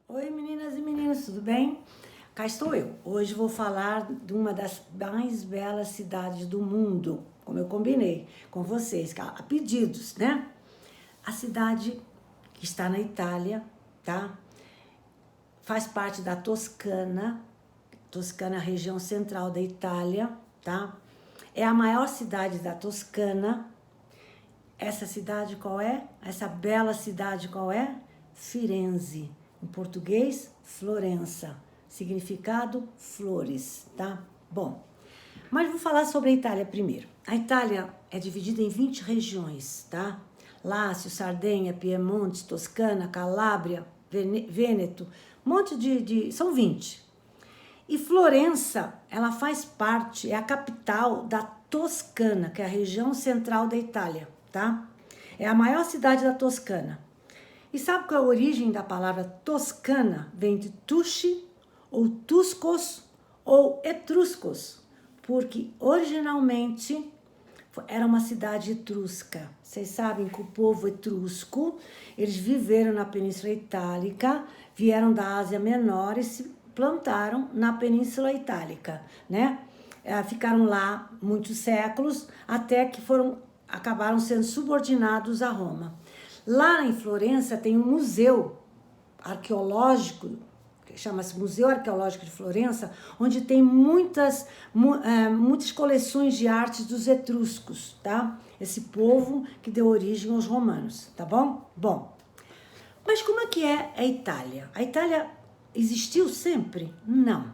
Oi meninas e meninos, tudo bem? Cá estou eu. Hoje vou falar de uma das mais belas cidades do mundo, como eu combinei com vocês, a pedidos, né? A cidade que está na Itália, tá? Faz parte da Toscana. Toscana é a região central da Itália, tá? É a maior cidade da Toscana. Essa cidade qual é? Essa bela cidade qual é? Firenze. Em português, Florença. Significado, flores, tá? Bom, mas vou falar sobre a Itália primeiro. A Itália é dividida em 20 regiões, tá? Lácio, Sardenha, Piemonte, Toscana, Calábria, Vêneto, um monte são 20. E Florença, ela faz parte, é a capital da Toscana, que é a região central da Itália, tá? É a maior cidade da Toscana. E sabe qual é a origem da palavra Toscana? Vem de Tusci, ou Tuscos, ou Etruscos, porque originalmente era uma cidade etrusca. Vocês sabem que o povo etrusco, eles viveram na Península Itálica, vieram da Ásia Menor e se plantaram na Península Itálica, né? Ficaram lá muitos séculos, até que acabaram sendo subordinados a Roma. Lá em Florença tem um museu arqueológico, que chama-se Museu Arqueológico de Florença, onde tem muitas coleções de artes dos etruscos, tá? Esse povo que deu origem aos romanos, tá bom? Bom, mas como é que é a Itália? A Itália existiu sempre? Não.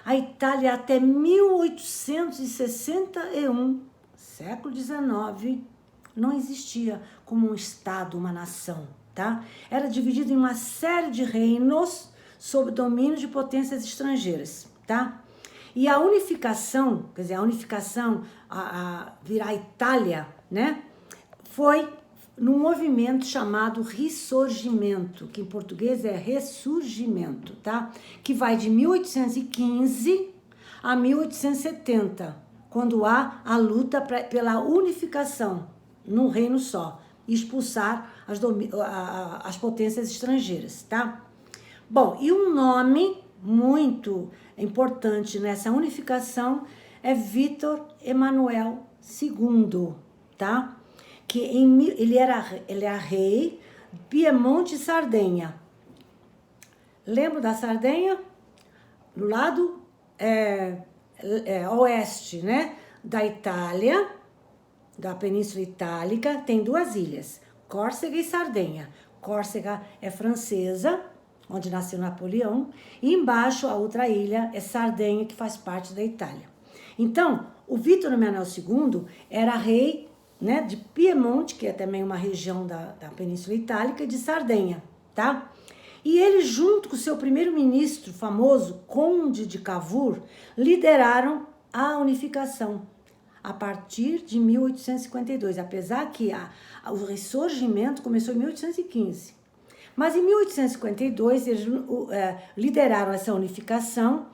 A Itália até 1861, século XIX, não existia como um estado, uma nação, tá? Era dividido em uma série de reinos sob domínio de potências estrangeiras, tá? E a unificação, quer dizer, virar Itália, né? Foi num movimento chamado Risorgimento, que em português é ressurgimento, tá? Que vai de 1815 a 1870, quando há a luta pela unificação num reino só, e expulsar as potências estrangeiras, tá? Bom, e um nome muito importante nessa unificação é Vítor Emanuel II, tá? Que ele era rei Piemonte e Sardenha. Lembra da Sardenha? No lado oeste, né? Da Itália, da Península Itálica, tem duas ilhas, Córcega e Sardenha. Córcega é francesa, onde nasceu Napoleão, e embaixo a outra ilha é Sardenha, que faz parte da Itália. Então, o Vítor Emanuel II era rei, né, de Piemonte, que é também uma região da Península Itálica, e de Sardenha, tá? E ele, junto com o seu primeiro-ministro famoso, Conde de Cavour, lideraram a unificação a partir de 1852, apesar que o ressurgimento começou em 1815. Mas em 1852 eles lideraram essa unificação,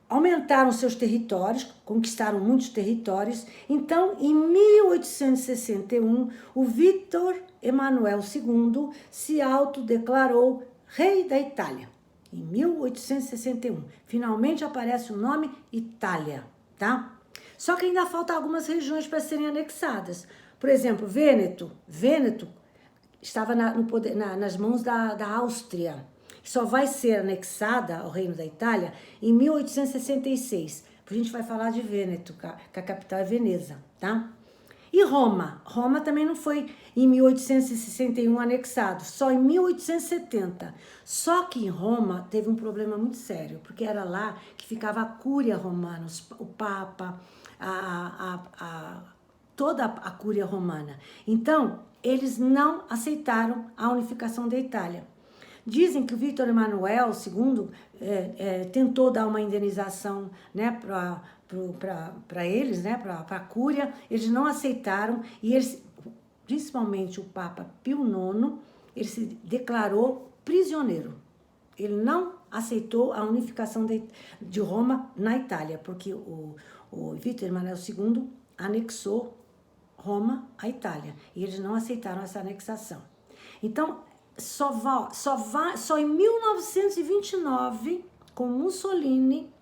aumentaram seus territórios, conquistaram muitos territórios. Então, em 1861, o Vítor Emanuel II se autodeclarou rei da Itália. Em 1861, finalmente aparece o nome Itália, tá? Só que ainda faltam algumas regiões para serem anexadas. Por exemplo, Vêneto estava nas mãos da Áustria. Só vai ser anexada ao Reino da Itália em 1866. A gente vai falar de Vêneto, que a capital é Veneza, tá? E Roma? Roma também não foi em 1861 anexado, só em 1870. Só que em Roma teve um problema muito sério, porque era lá que ficava a Cúria Romana, o Papa, toda a Cúria Romana. Então, eles não aceitaram a unificação da Itália. Dizem que o Vítor Emanuel II tentou dar uma indenização, né, para eles, né, para a Cúria. Eles não aceitaram e eles, principalmente o Papa Pio IX, ele se declarou prisioneiro. Ele não aceitou a unificação de Roma na Itália, porque o Vítor Emanuel II anexou Roma à Itália e eles não aceitaram essa anexação. Então, só em 1929, com Mussolini,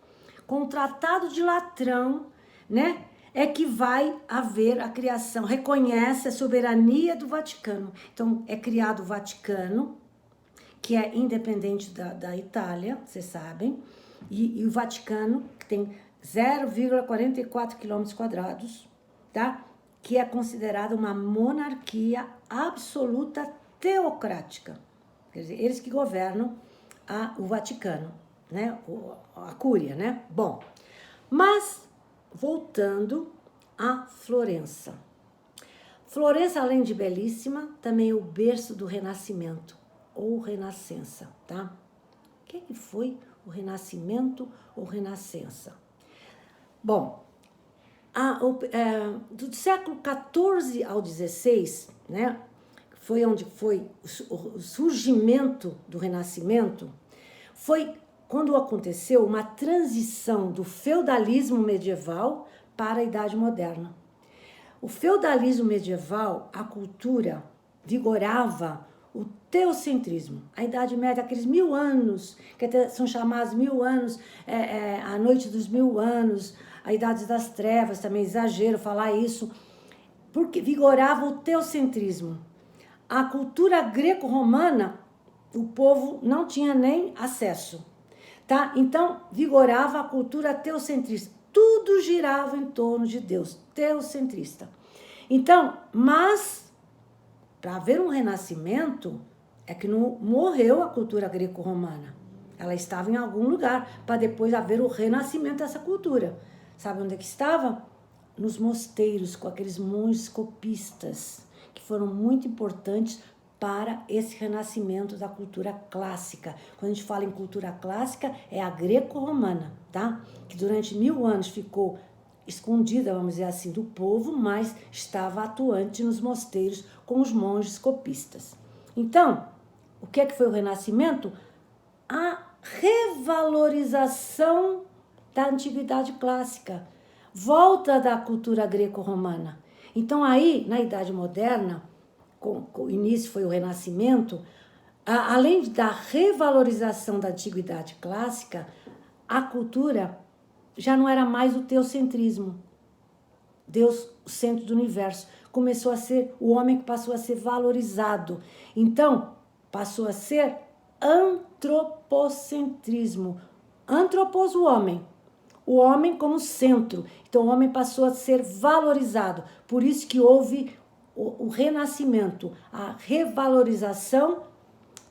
com o Tratado de Latrão, né, é que vai haver a criação, reconhece a soberania do Vaticano. Então, é criado o Vaticano, que é independente da Itália, vocês sabem, e o Vaticano, que tem 0,44 quilômetros quadrados, tá? Que é considerada uma monarquia absoluta teocrática. Quer dizer, eles que governam o Vaticano, né? A Cúria, né? Bom, mas voltando a Florença. Florença, além de belíssima, também é o berço do Renascimento, ou Renascença, tá? O que foi o Renascimento ou Renascença? Bom, do século XIV ao XVI, né, foi onde foi o surgimento do Renascimento, foi quando aconteceu uma transição do feudalismo medieval para a Idade Moderna. O feudalismo medieval, a cultura vigorava o teocentrismo. A Idade Média, aqueles 1000 anos, que até são chamados 1000 anos, a noite dos 1000 anos, a Idade das Trevas, também exagero falar isso, porque vigorava o teocentrismo. A cultura greco-romana, o povo não tinha nem acesso, tá? Então, vigorava a cultura teocentrista. Tudo girava em torno de Deus, teocentrista. Então, mas, para haver um renascimento, é que não morreu a cultura greco-romana. Ela estava em algum lugar, para depois haver o renascimento dessa cultura. Sabe onde é que estava? Nos mosteiros, com aqueles monges copistas, que foram muito importantes para esse renascimento da cultura clássica. Quando a gente fala em cultura clássica, é a greco-romana, tá? Que durante 1000 anos ficou escondida, vamos dizer assim, do povo, mas estava atuante nos mosteiros com os monges copistas. Então, o que é que foi o Renascimento? A revalorização da antiguidade clássica, volta da cultura greco-romana. Então aí, na Idade Moderna, com o início foi o Renascimento, além da revalorização da antiguidade clássica, a cultura já não era mais o teocentrismo. Deus, o centro do universo, começou a ser o homem que passou a ser valorizado. Então, passou a ser antropocentrismo. Antropos, o homem como centro. Então, o homem passou a ser valorizado. Por isso que houve o renascimento, a revalorização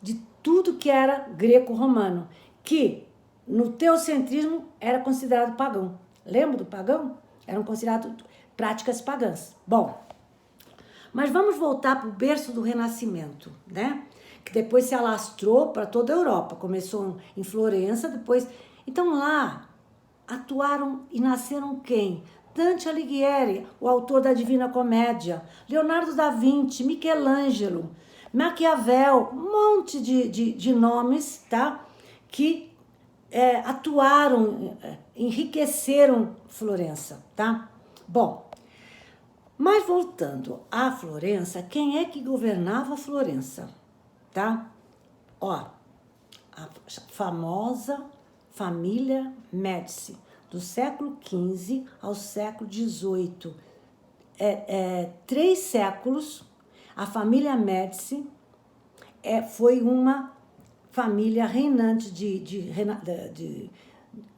de tudo que era greco-romano, que no teocentrismo era considerado pagão. Lembra do pagão? Eram consideradas práticas pagãs. Bom, mas vamos voltar para o berço do Renascimento, né? Que depois se alastrou para toda a Europa. Começou em Florença, depois... Então lá atuaram e nasceram quem? Dante Alighieri, o autor da Divina Comédia, Leonardo da Vinci, Michelangelo, Maquiavel, um monte de nomes, tá? Que atuaram, enriqueceram Florença, tá? Bom, mas voltando à Florença, quem é que governava Florença, tá? Ó, a famosa família Médici, do século XV ao século XVIII. 3 séculos, a família Médici foi uma família reinante de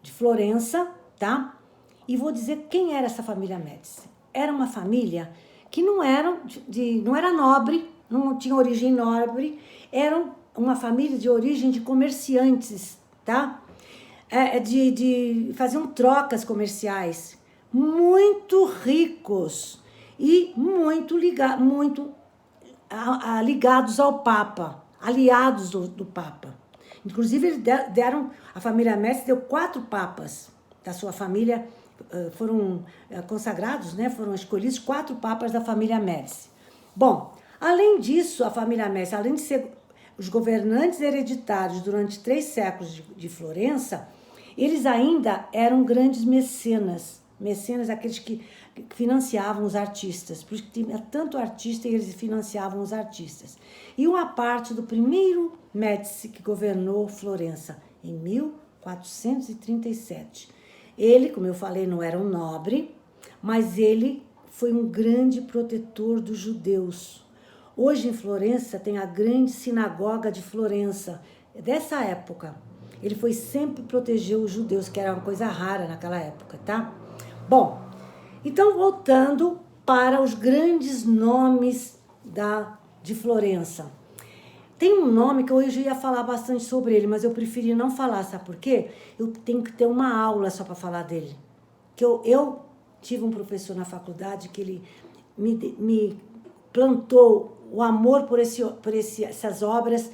Florença, tá? E vou dizer quem era essa família Médici. Era uma família que não era nobre, não tinha origem nobre, era uma família de origem de comerciantes, tá? Faziam trocas comerciais, muito ricos e muito ligados ao Papa, aliados do Papa. Inclusive, eles a família Médici deu 4 papas da sua família, foram consagrados, né? Foram escolhidos 4 papas da família Médici. Bom, além disso, a família Médici, além de ser os governantes hereditários durante 3 séculos de Florença, eles ainda eram grandes mecenas, Mecenas, aqueles que financiavam os artistas, porque tinha tanto artista e eles financiavam os artistas. E uma parte do primeiro Médici que governou Florença, em 1437. Ele, como eu falei, não era um nobre, mas ele foi um grande protetor dos judeus. Hoje em Florença tem a grande sinagoga de Florença, dessa época. Ele foi sempre proteger os judeus, que era uma coisa rara naquela época, tá? Bom, então voltando para os grandes nomes de Florença. Tem um nome que hoje eu ia falar bastante sobre ele, mas eu preferi não falar, sabe por quê? Eu tenho que ter uma aula só para falar dele. Que eu tive um professor na faculdade que ele me plantou o amor por essas obras,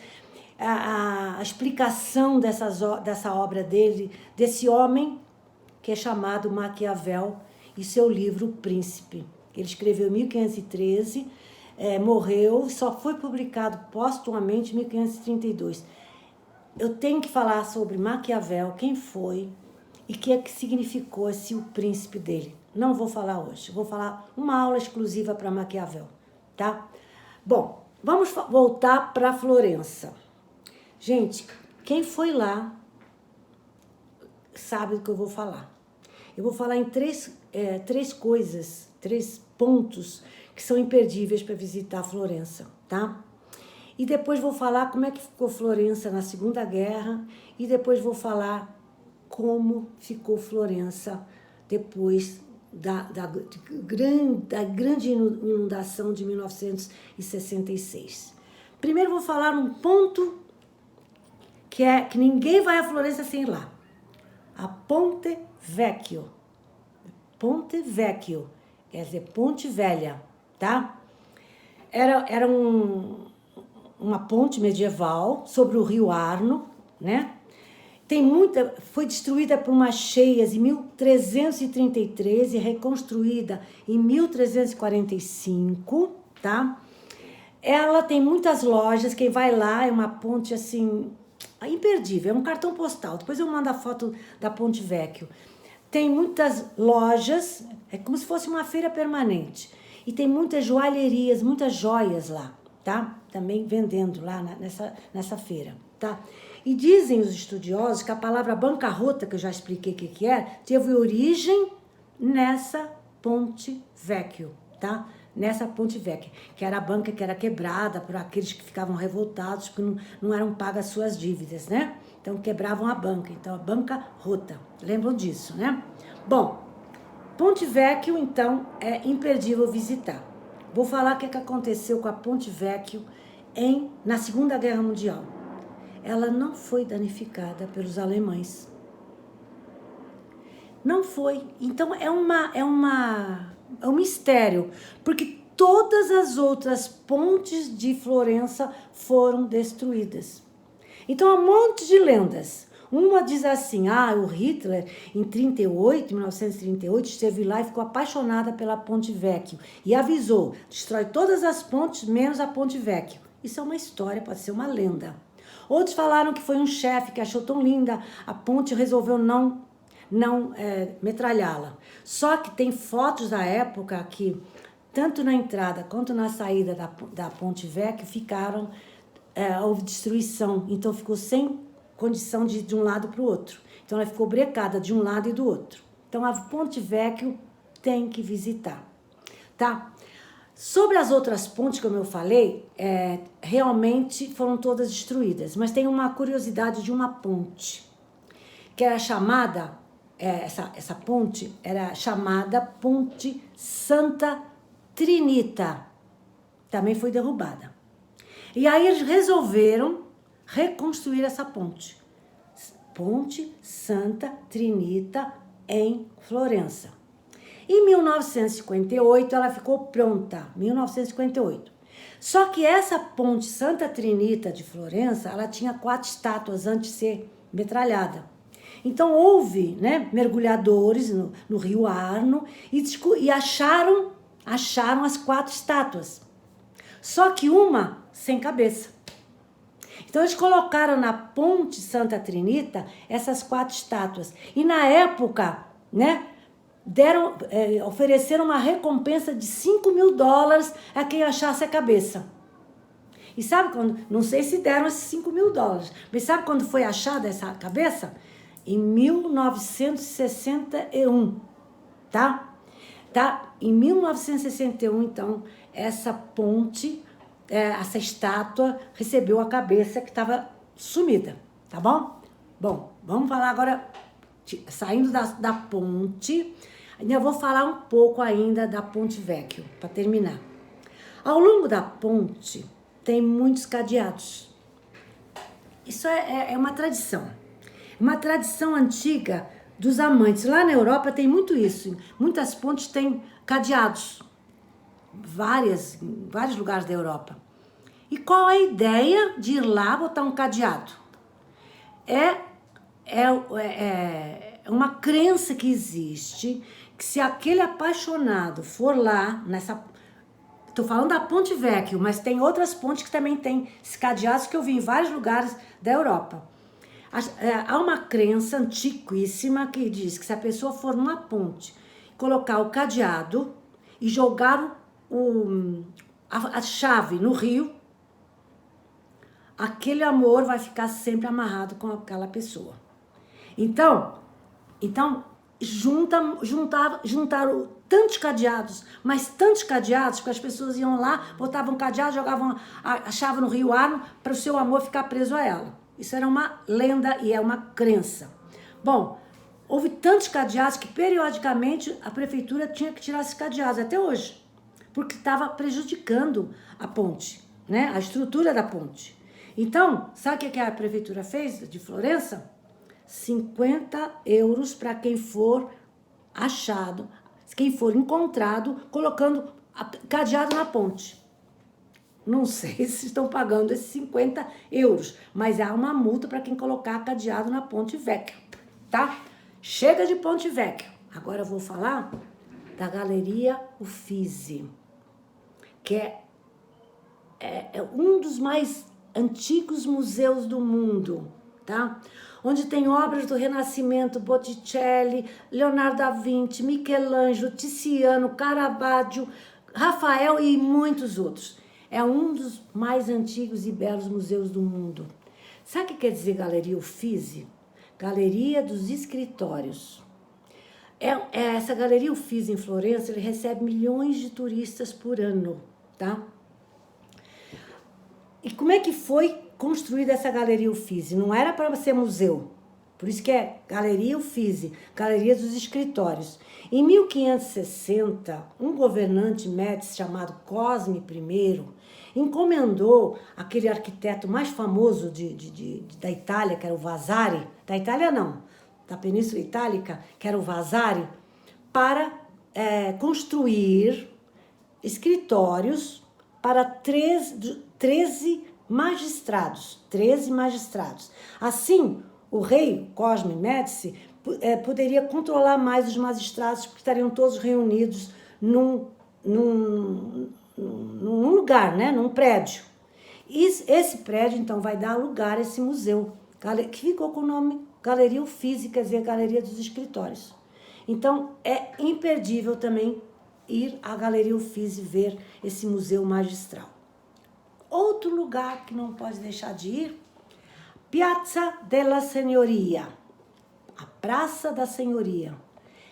a explicação dessa obra dele, desse homem que é chamado Maquiavel, e seu livro O Príncipe. Ele escreveu em 1513, morreu, só foi publicado póstumamente em 1532. Eu tenho que falar sobre Maquiavel, quem foi e o que é que significou O Príncipe dele. Não vou falar hoje, vou falar uma aula exclusiva para Maquiavel, tá? Bom, vamos voltar para Florença. Gente, quem foi lá sabe do que eu vou falar. Eu vou falar em três coisas, 3 pontos que são imperdíveis para visitar Florença, tá? E depois vou falar como é que ficou Florença na Segunda Guerra e depois vou falar como ficou Florença depois da grande inundação de 1966. Primeiro vou falar um ponto que ninguém vai a Florença sem ir lá. A Ponte Vecchio. Ponte Vecchio, quer dizer, Ponte Velha, tá? Era uma ponte medieval sobre o rio Arno, né? Foi destruída por umas cheias em 1333 e reconstruída em 1345, tá? Ela tem muitas lojas, quem vai lá é uma ponte assim, imperdível, é um cartão postal. Depois eu mando a foto da Ponte Vecchio. Tem muitas lojas, é como se fosse uma feira permanente. E tem muitas joalherias, muitas joias lá, tá? Também vendendo lá nessa feira, tá? E dizem os estudiosos que a palavra bancarrota, que eu já expliquei o que é, teve origem nessa Ponte Vecchio, tá? Nessa Ponte Vecchio, que era a banca que era quebrada por aqueles que ficavam revoltados porque não eram pagas suas dívidas, né? Então quebravam a banca, então a bancarrota. Lembram disso, né? Bom, Ponte Vecchio, então, é imperdível visitar. Vou falar o que aconteceu com a Ponte Vecchio na Segunda Guerra Mundial. Ela não foi danificada pelos alemães. Não foi. Então é um mistério, porque todas as outras pontes de Florença foram destruídas. Então há um monte de lendas. Uma diz assim, o Hitler em 1938, esteve lá e ficou apaixonada pela Ponte Vecchio e avisou, destrói todas as pontes menos a Ponte Vecchio. Isso é uma história, pode ser uma lenda. Outros falaram que foi um chefe que achou tão linda a ponte e resolveu não metralhá-la. Só que tem fotos da época que, tanto na entrada quanto na saída da Ponte Vecchio, houve destruição. Então ficou sem condição de ir de um lado para o outro. Então ela ficou brecada de um lado e do outro. Então a Ponte Vecchio tem que visitar, tá? Sobre as outras pontes, como eu falei, realmente foram todas destruídas. Mas tem uma curiosidade de uma ponte, que era chamada, essa ponte era chamada Ponte Santa Trinita. Também foi derrubada. E aí eles resolveram reconstruir essa ponte. Ponte Santa Trinita em Florença. Em 1958, ela ficou pronta, 1958. Só que essa ponte Santa Trinita de Florença, ela tinha 4 estátuas antes de ser metralhada. Então houve, mergulhadores no rio Arno e acharam as 4 estátuas. Só que uma sem cabeça. Então eles colocaram na ponte Santa Trinita essas 4 estátuas. E na época, ofereceram uma recompensa de $5.000 a quem achasse a cabeça. E sabe quando, não sei se deram esses $5.000, mas sabe quando foi achada essa cabeça? Em 1961, tá? Em 1961, então, essa ponte, essa estátua recebeu a cabeça que estava sumida, tá bom? Bom, vamos falar agora, saindo da ponte, eu vou falar um pouco ainda da Ponte Vecchio, para terminar. Ao longo da ponte, tem muitos cadeados. Isso é uma tradição. Uma tradição antiga dos amantes. Lá na Europa tem muito isso. Muitas pontes têm cadeados. Em vários lugares da Europa. E qual a ideia de ir lá botar um cadeado? É uma crença que existe que se aquele apaixonado for lá nessa... Estou falando da Ponte Vecchio, mas tem outras pontes que também tem cadeados que eu vi em vários lugares da Europa. Há uma crença antiquíssima que diz que se a pessoa for numa ponte, colocar o cadeado e jogar a chave no rio, aquele amor vai ficar sempre amarrado com aquela pessoa. Então juntaram tantos cadeados, mas tantos cadeados, porque as pessoas iam lá, botavam cadeado, jogavam a chave no rio Arno para o seu amor ficar preso a ela. Isso era uma lenda e é uma crença. Bom, houve tantos cadeados que periodicamente a prefeitura tinha que tirar esses cadeados, até hoje, porque estava prejudicando a ponte, né? A estrutura da ponte. Então, sabe o que a prefeitura fez de Florença? 50 euros para quem for achado, quem for encontrado colocando cadeado na ponte. Não sei se estão pagando esses 50 euros, mas há uma multa para quem colocar cadeado na Ponte Vecchio, tá? Chega de Ponte Vecchio. Agora eu vou falar da Galeria Uffizi, que é um dos mais antigos museus do mundo, tá? Onde tem obras do Renascimento, Botticelli, Leonardo da Vinci, Michelangelo, Tiziano, Caravaggio, Rafael e muitos outros. É um dos mais antigos e belos museus do mundo. Sabe o que quer dizer Galeria Uffizi? Galeria dos Escritórios. Essa Galeria Uffizi em Florença, ele recebe milhões de turistas por ano, tá? E como é que foi construída essa Galeria Uffizi? Não era para ser museu, por isso que é Galeria Uffizi, Galeria dos Escritórios. Em 1560, um governante Médici chamado Cosme I encomendou aquele arquiteto mais famoso da Itália, que era o Vasari, da Itália não, da Península Itálica, que era o Vasari, para construir escritórios para 13 magistrados. Assim, o rei Cosme Médici poderia controlar mais os magistrados, porque estariam todos reunidos num lugar, né? Num prédio. E esse prédio, então, vai dar lugar a esse museu, que ficou com o nome Galeria Uffizi, quer dizer, Galeria dos Escritórios. Então, é imperdível também ir à Galeria Uffizi ver esse museu magistral. Outro lugar que não pode deixar de ir, Piazza della Signoria, a Praça da Senhoria.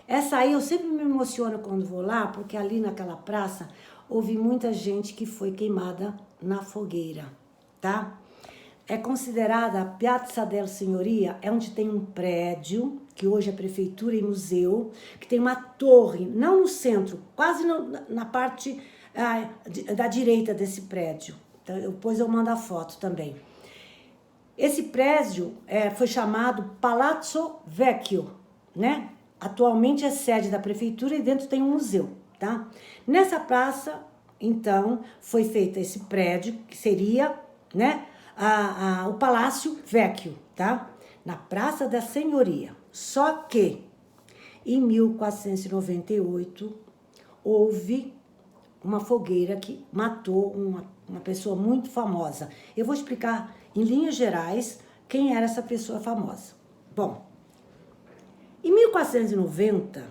Essa aí eu sempre me emociono quando vou lá, porque ali naquela praça houve muita gente que foi queimada na fogueira, tá? É considerada a Piazza della Signoria, é onde tem um prédio, que hoje é prefeitura e museu, que tem uma torre, não no centro, quase na parte da direita desse prédio. Então, depois eu mando a foto também. Esse prédio foi chamado Palazzo Vecchio, né? Atualmente é sede da prefeitura e dentro tem um museu, tá? Nessa praça, então, foi feito esse prédio, que seria, né, o Palácio Vecchio, tá? Na Praça da Senhoria. Só que, em 1498, houve uma fogueira que matou uma pessoa muito famosa. Eu vou explicar, em linhas gerais, quem era essa pessoa famosa. Bom, em 1490,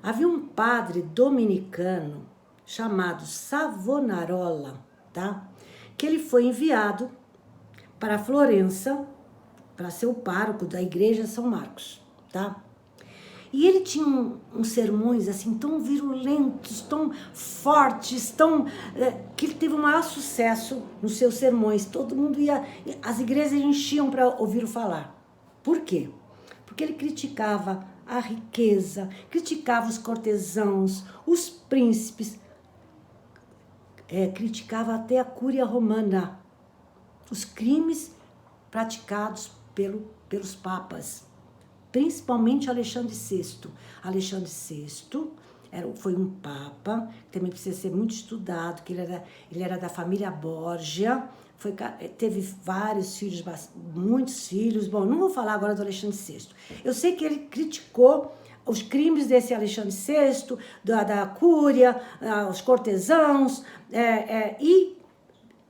Havia um padre dominicano chamado Savonarola, tá? Que ele foi enviado para Florença para ser o pároco da igreja São Marcos, tá? E ele tinha uns sermões assim tão virulentos, tão fortes, que ele teve o maior sucesso nos seus sermões. Todo mundo ia, as igrejas enchiam para ouvir falar. Por quê? Porque ele criticava a riqueza, criticava os cortesãos, os príncipes, criticava até a Cúria Romana, os crimes praticados pelos papas. Principalmente Alexandre VI. Alexandre VI foi um papa, que também precisa ser muito estudado, que ele era da família Borgia, teve vários filhos, muitos filhos. Bom, não vou falar agora do Alexandre VI. Eu sei que ele criticou os crimes desse Alexandre VI, da Cúria, os cortesãos, e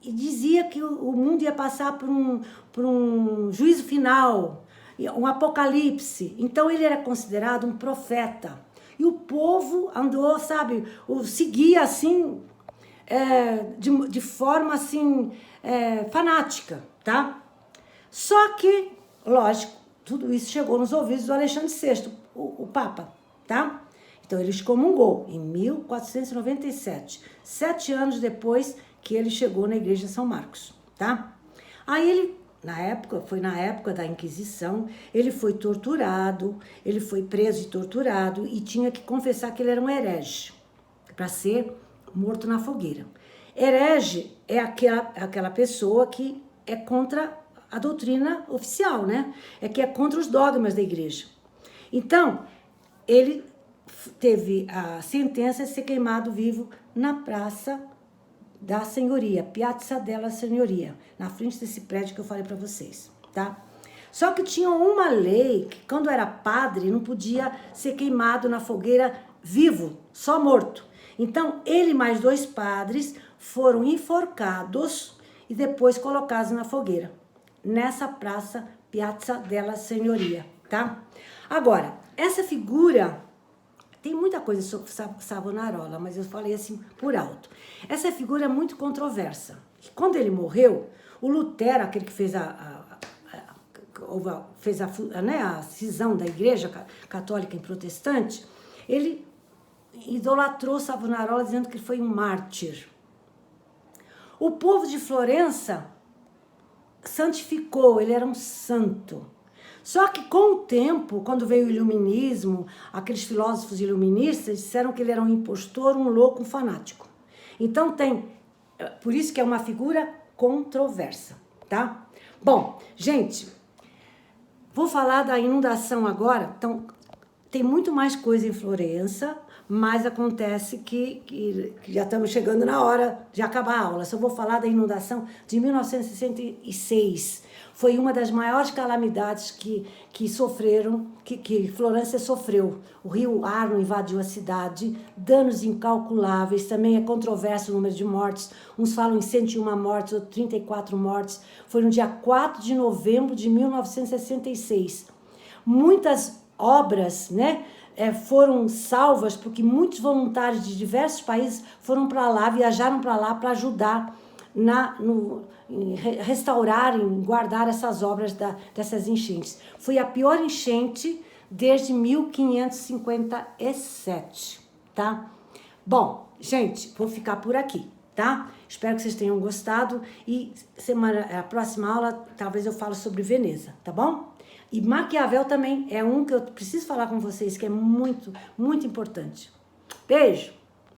dizia que o mundo ia passar por um juízo final, um apocalipse. Então ele era considerado um profeta. E o povo andou, sabe, seguia assim, de forma assim, fanática, tá? Só que, lógico, tudo isso chegou nos ouvidos do Alexandre VI, o Papa, tá? Então ele excomungou em 1497, 7 anos depois que ele chegou na igreja de São Marcos, tá? Aí ele, foi na época da Inquisição, ele foi torturado, ele foi preso e torturado e tinha que confessar que ele era um herege, para ser morto na fogueira. Herege é aquela pessoa que é contra a doutrina oficial, né? Que é contra os dogmas da igreja. Então, ele teve a sentença de ser queimado vivo na Praça da Senhoria, Piazza della Senhoria, na frente desse prédio que eu falei para vocês, tá? Só que tinha uma lei que quando era padre não podia ser queimado na fogueira vivo, só morto. Então ele e mais 2 padres foram enforcados e depois colocados na fogueira, nessa praça Piazza della Senhoria, tá? Agora, essa figura... Tem muita coisa sobre Savonarola, mas eu falei assim por alto. Essa figura é muito controversa. Quando ele morreu, o Lutero, aquele que fez a cisão da igreja católica em protestante, ele idolatrou Savonarola dizendo que ele foi um mártir. O povo de Florença santificou, ele era um santo. Só que com o tempo, quando veio o iluminismo, aqueles filósofos iluministas disseram que ele era um impostor, um louco, um fanático. Então por isso que é uma figura controversa, tá? Bom, gente, vou falar da inundação agora. Então, tem muito mais coisa em Florença, mas acontece que já estamos chegando na hora de acabar a aula. Só vou falar da inundação de 1966. Foi uma das maiores calamidades que Florença sofreu. O rio Arno invadiu a cidade, danos incalculáveis, também é controverso o número de mortes. Uns falam em 101 mortes, outros 34 mortes. Foi no dia 4 de novembro de 1966. Muitas obras, né, foram salvas porque muitos voluntários de diversos países foram para lá, viajaram para lá para ajudar em restaurar, em guardar essas obras dessas enchentes. Foi a pior enchente desde 1557, tá? Bom, gente, vou ficar por aqui, tá? Espero que vocês tenham gostado e a próxima aula talvez eu falo sobre Veneza, tá bom? E Maquiavel também é um que eu preciso falar com vocês, que é muito, muito importante. Beijo!